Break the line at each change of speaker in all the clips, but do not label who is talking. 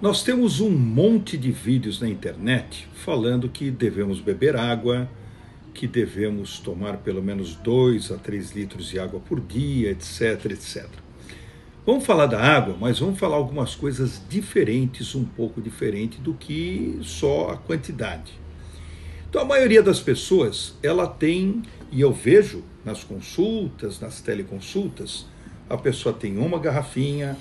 Nós temos um monte de vídeos na internet falando que devemos beber água, que devemos tomar pelo menos 2 a 3 litros de água por dia, etc, etc. Vamos falar da água, mas vamos falar algumas coisas diferentes, um pouco diferente do que só a quantidade. Então a maioria das pessoas, ela tem, e eu vejo nas consultas, nas teleconsultas, a pessoa tem uma garrafinha,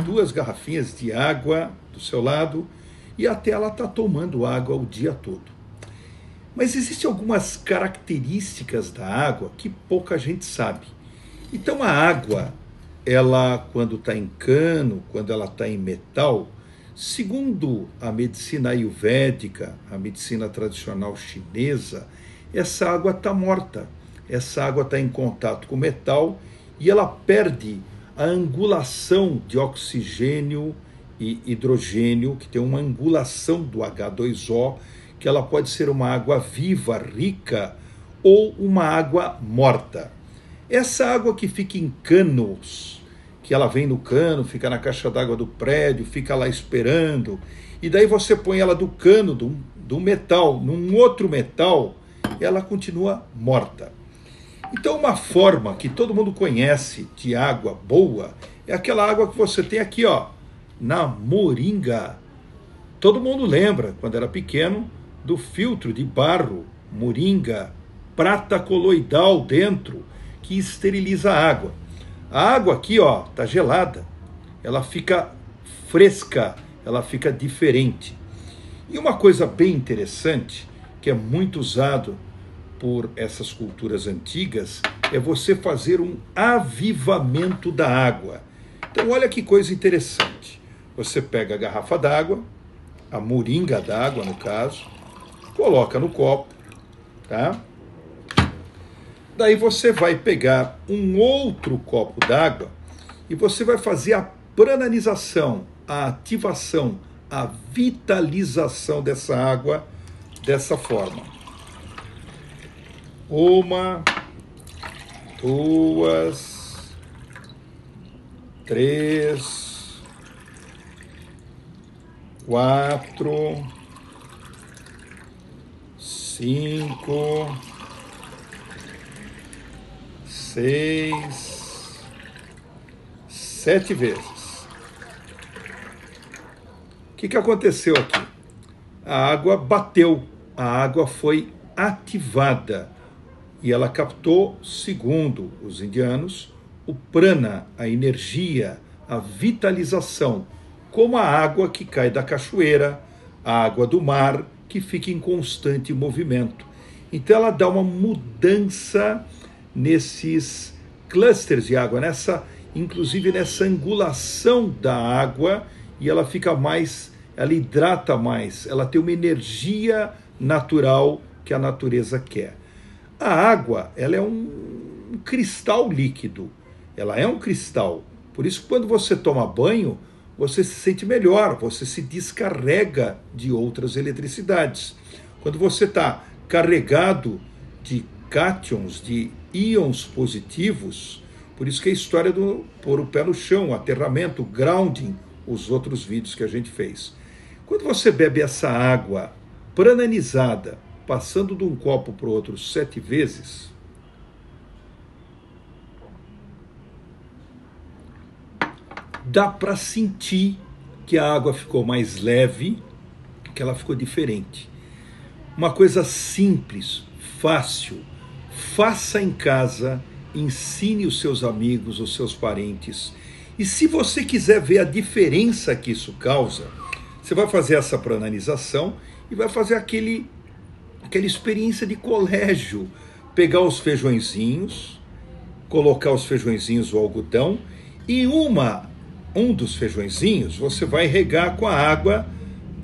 2 garrafinhas de água do seu lado, e até ela está tomando água o dia todo. Mas existem algumas características da água que pouca gente sabe. Então a água, ela quando está em cano, quando ela está em metal, segundo a medicina ayurvédica, a medicina tradicional chinesa, essa água está morta. Essa água está em contato com o metal e ela perde a angulação de oxigênio e hidrogênio, que tem uma angulação do H2O, que ela pode ser uma água viva, rica, ou uma água morta. Essa água que fica em canos, que ela vem no cano, fica na caixa d'água do prédio, fica lá esperando, e daí você põe ela do cano, do metal, num outro metal, ela continua morta. Então uma forma que todo mundo conhece de água boa é aquela água que você tem aqui, ó, na moringa. Todo mundo lembra, quando era pequeno, do filtro de barro, moringa, prata coloidal dentro, que esteriliza a água. A água aqui, ó, tá gelada, ela fica fresca, ela fica diferente. E uma coisa bem interessante, que é muito usado por essas culturas antigas, é você fazer um avivamento da água. Então olha que coisa interessante. Você pega a garrafa d'água, a moringa d'água no caso, coloca no copo, tá? Daí você vai pegar um outro copo d'água e você vai fazer a prananização, a ativação, a vitalização dessa água dessa forma. 1, 2, 3, 4, 5, 6, 7 vezes. O que aconteceu aqui? A água bateu, a água foi ativada e ela captou, segundo os indianos, o prana, a energia, a vitalização, como a água que cai da cachoeira, a água do mar, que fica em constante movimento. Então ela dá uma mudança nesses clusters de água, inclusive nessa angulação da água, e ela fica mais, ela hidrata mais, ela tem uma energia natural que a natureza quer. A água, ela é um cristal líquido, ela é um cristal, por isso quando você toma banho, você se sente melhor, você se descarrega de outras eletricidades. Quando você está carregado de cátions, de íons positivos, por isso que a história do pôr o pé no chão, o aterramento, o grounding, os outros vídeos que a gente fez. Quando você bebe essa água prananizada, passando de um copo para o outro 7 vezes, dá para sentir que a água ficou mais leve, que ela ficou diferente. Uma coisa simples, fácil, faça em casa, ensine os seus amigos, os seus parentes. E se você quiser ver a diferença que isso causa, você vai fazer essa prananização e vai fazer aquela experiência de colégio, pegar os feijõezinhos, colocar os feijõezinhos, o algodão, e um dos feijõezinhos você vai regar com a água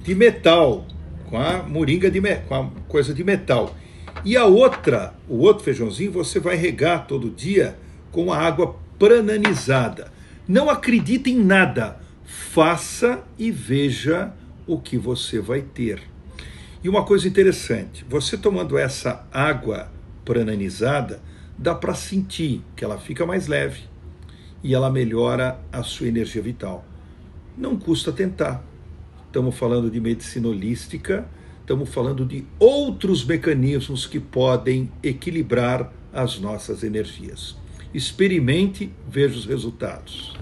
de metal, com a moringa com a coisa de metal. E o outro feijãozinho você vai regar todo dia com a água prananizada. Não acredite em nada, faça e veja o que você vai ter. E uma coisa interessante, você tomando essa água prananizada, dá para sentir que ela fica mais leve e ela melhora a sua energia vital. Não custa tentar. estamos falando de medicina holística, estamos falando de outros mecanismos que podem equilibrar as nossas energias. Experimente, veja os resultados.